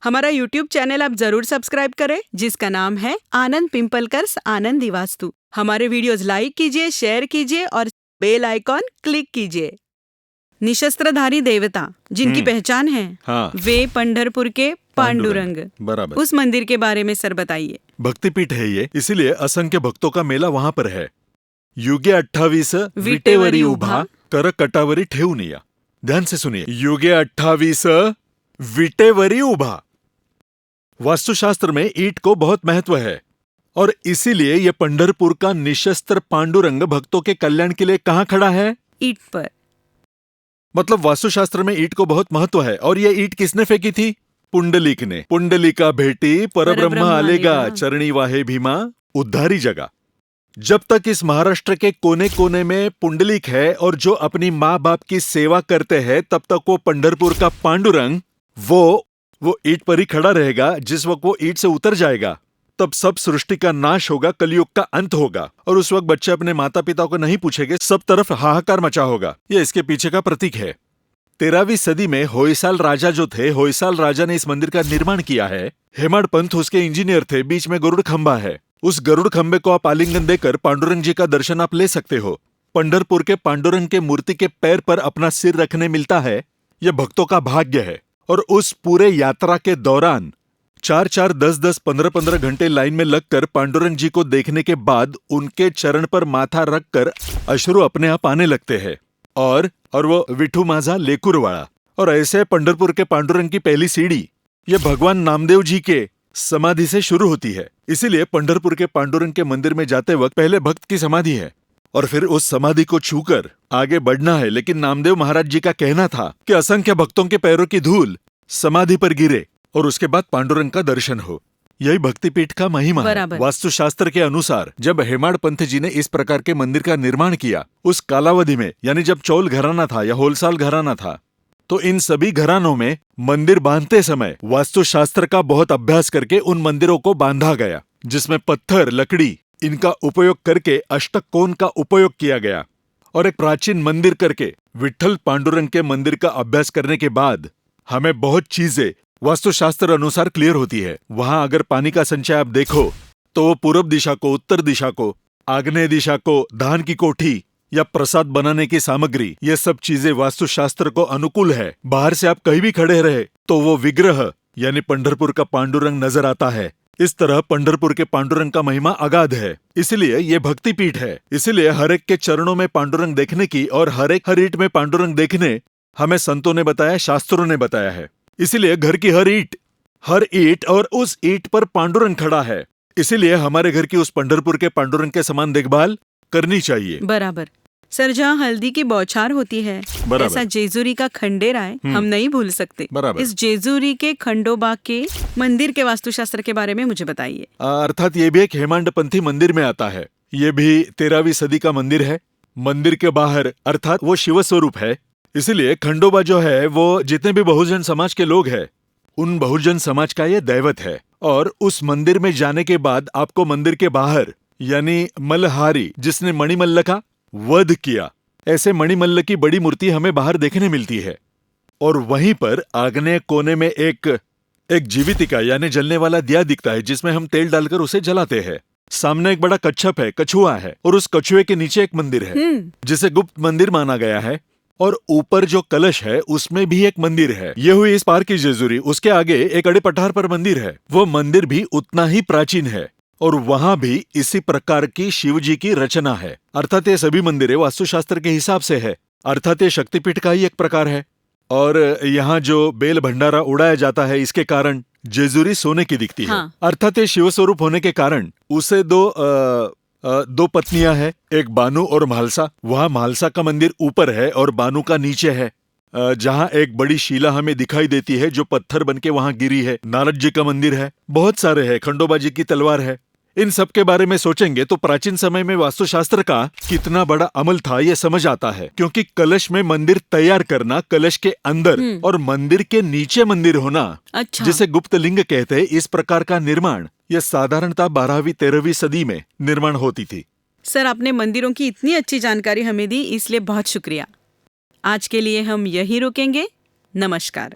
हमारा YouTube channel आप जरूर सब्सक्राइब करें, जिसका नाम है आनंद पिंपलकर्स आनंदी वास्तु। हमारे वीडियोस लाइक कीजिए, शेयर कीजिए और बेल आइकॉन क्लिक कीजिए। निशस्त्रधारी देवता जिनकी पहचान है, हाँ। वे पंढरपुर के पांडुरंग। बराबर। उस मंदिर के बारे में सर बताइए। भक्तिपीठ है ये, इसीलिए असंख्य भक्तों का मेला वहाँ पर है। युगे 28 विटेवरी उभा, कर कटावरी ठेवूनिया। ध्यान से सुनिए, युगे 28 विटेवरी उभा। वास्तुशास्त्र में ईंट को बहुत महत्व है और इसीलिए यह पंढरपुर का निशस्त्र पांडुरंग भक्तों के कल्याण के लिए कहाँ खड़ा है? ईंट पर। मतलब वास्तुशास्त्र में ईंट को बहुत महत्व है। और ये ईंट किसने फेंकी थी? पुंडलीक ने। पुंडलिका भेटी परब्रह्म आलेगा, चरणी वाहे भीमा उद्धारी जगा। जब तक इस महाराष्ट्र के कोने कोने में पुंडलिक है और जो अपनी माँ बाप की सेवा करते हैं, तब तक वो पंढरपुर का पांडुरंग वो ईंट पर ही खड़ा रहेगा। जिस वक्त वो ईंट से उतर जाएगा, तब सब सृष्टि का नाश होगा, कलयुग का अंत होगा। और उस वक्त बच्चे अपने माता पिता को नहीं पूछेंगे, सब तरफ हाहाकार मचा होगा। यह इसके पीछे का प्रतीक है। 13वीं सदी में होयसाल राजा जो थे, होयसाल राजा ने इस मंदिर का निर्माण किया है। हेमाड पंथ उसके इंजीनियर थे। बीच में गरुड़ खंबा है। उस गरुड़ खंबे को आप आलिंगन देकर पांडुरंग जी का दर्शन आप ले सकते हो। पंढरपुर के पांडुरंग के मूर्ति के पैर पर अपना सिर रखने मिलता है, यह भक्तों का भाग्य है। और उस पूरे यात्रा के दौरान 4-4, 10-10, 15-15 घंटे लाइन में लगकर पांडुरंग जी को देखने के बाद उनके चरण पर माथा रखकर अश्रु अपने आप आने लगते हैं। और वो विठू माझा लेकुरवाड़ा। और ऐसे पंढरपुर के पांडुरंग की पहली सीढ़ी ये भगवान नामदेव जी के समाधि से शुरू होती है। इसीलिए पंढरपुर के पांडुरंग के मंदिर में जाते वक्त पहले भक्त की समाधि है और फिर उस समाधि को छूकर आगे बढ़ना है। लेकिन नामदेव महाराज जी का कहना था कि असंख्य भक्तों के पैरों की धूल समाधि पर गिरे और उसके बाद पांडुरंग का दर्शन हो। यही भक्तिपीठ का महिमा है। वास्तुशास्त्र के अनुसार जब हेमाड पंथ जी ने इस प्रकार के मंदिर का निर्माण किया, उस कालावधि में, यानी जब चौल घराना था या होलसाल घराना था, तो इन सभी घरानों में मंदिर बांधते समय वास्तुशास्त्र का बहुत अभ्यास करके उन मंदिरों को बांधा गया, जिसमें पत्थर, लकड़ी इनका उपयोग करके अष्टक कोण का उपयोग किया गया। और एक प्राचीन मंदिर करके विठ्ठल पांडुरंग के मंदिर का अभ्यास करने के बाद हमें बहुत चीजें वास्तुशास्त्र अनुसार क्लियर होती है। वहां अगर पानी का संचय आप देखो तो वो पूर्व दिशा को, उत्तर दिशा को, आग्नेय दिशा को, धान की कोठी या प्रसाद बनाने की सामग्री, ये सब चीजें वास्तुशास्त्र को अनुकूल है। बाहर से आप कहीं भी खड़े रहे तो वो विग्रह यानी पंढरपुर का पांडुरंग नजर आता है। इस तरह पंढरपुर के पांडुरंग का महिमा अगाध है। इसलिए ये भक्तिपीठ है। इसलिए हर एक के चरणों में पांडुरंग देखने की और हर ईंट में पांडुरंग देखने हमें संतों ने बताया, शास्त्रों ने बताया है। इसीलिए घर की हर ईंट और उस ईंट पर पांडुरंग खड़ा है। इसीलिए हमारे घर की उस पंढरपुर के पांडुरंग के समान देखभाल करनी चाहिए। बराबर। सर, जहाँ हल्दी की बौछार होती है, ऐसा जेजुरी का खंडेरा है, हम नहीं भूल सकते। इस जेजुरी के खंडोबा के मंदिर के वास्तुशास्त्र के बारे में मुझे बताइए। अर्थात ये भी एक हेमाडपंथी मंदिर में आता है। ये भी 13वीं सदी का मंदिर है। मंदिर के बाहर अर्थात वो शिव स्वरूप है। इसीलिए खंडोबा जो है वो जितने भी बहुजन समाज के लोग हैं, उन बहुजन समाज का ये दैवत है। और उस मंदिर में जाने के बाद आपको मंदिर के बाहर, यानी मल्लहारी जिसने मणिमल्ल का वध किया, ऐसे मणिमल्ल की बड़ी मूर्ति हमें बाहर देखने मिलती है। और वहीं पर आग्नेय कोने में एक जीवितिका यानी जलने वाला दिया दिखता है, जिसमें हम तेल डालकर उसे जलाते हैं। सामने एक बड़ा कच्छप है, कछुआ है, और उस कछुए के नीचे एक मंदिर है जिसे गुप्त मंदिर माना गया है। और ऊपर जो कलश है उसमें भी एक मंदिर है। ये हुई इस पार की जेजुरी। उसके आगे एक अड़े पठार पर मंदिर है। वो मंदिर भी उतना ही प्राचीन है और वहां भी इसी प्रकार की शिव जी की रचना है। अर्थात ये सभी मंदिर वास्तुशास्त्र के हिसाब से है। अर्थात ये शक्तिपीठ का ही एक प्रकार है। और यहाँ जो बेल भंडारा उड़ाया जाता है, इसके कारण जेजुरी सोने की दिखती है। अर्थात ये शिव स्वरूप होने के कारण उसे दो पत्नियां हैं, एक बानु और म्हालसा। वहां म्हालसा का मंदिर ऊपर है और बानु का नीचे है, जहां एक बड़ी शिला हमें दिखाई देती है जो पत्थर बनके वहां गिरी है। नारद जी का मंदिर है, बहुत सारे हैं, खंडोबा जी की तलवार है। इन सब के बारे में सोचेंगे तो प्राचीन समय में वास्तुशास्त्र का कितना बड़ा अमल था ये समझ आता है। क्योंकि कलश में मंदिर तैयार करना, कलश के अंदर और मंदिर के नीचे मंदिर होना, जिसे गुप्त लिंग कहते हैं, इस प्रकार का निर्माण यह साधारणतः 12वीं 13वीं सदी में निर्माण होती थी। सर, आपने मंदिरों की इतनी अच्छी जानकारी हमें दी, इसलिए बहुत शुक्रिया। आज के लिए हम यहीं रुकेंगे। नमस्कार।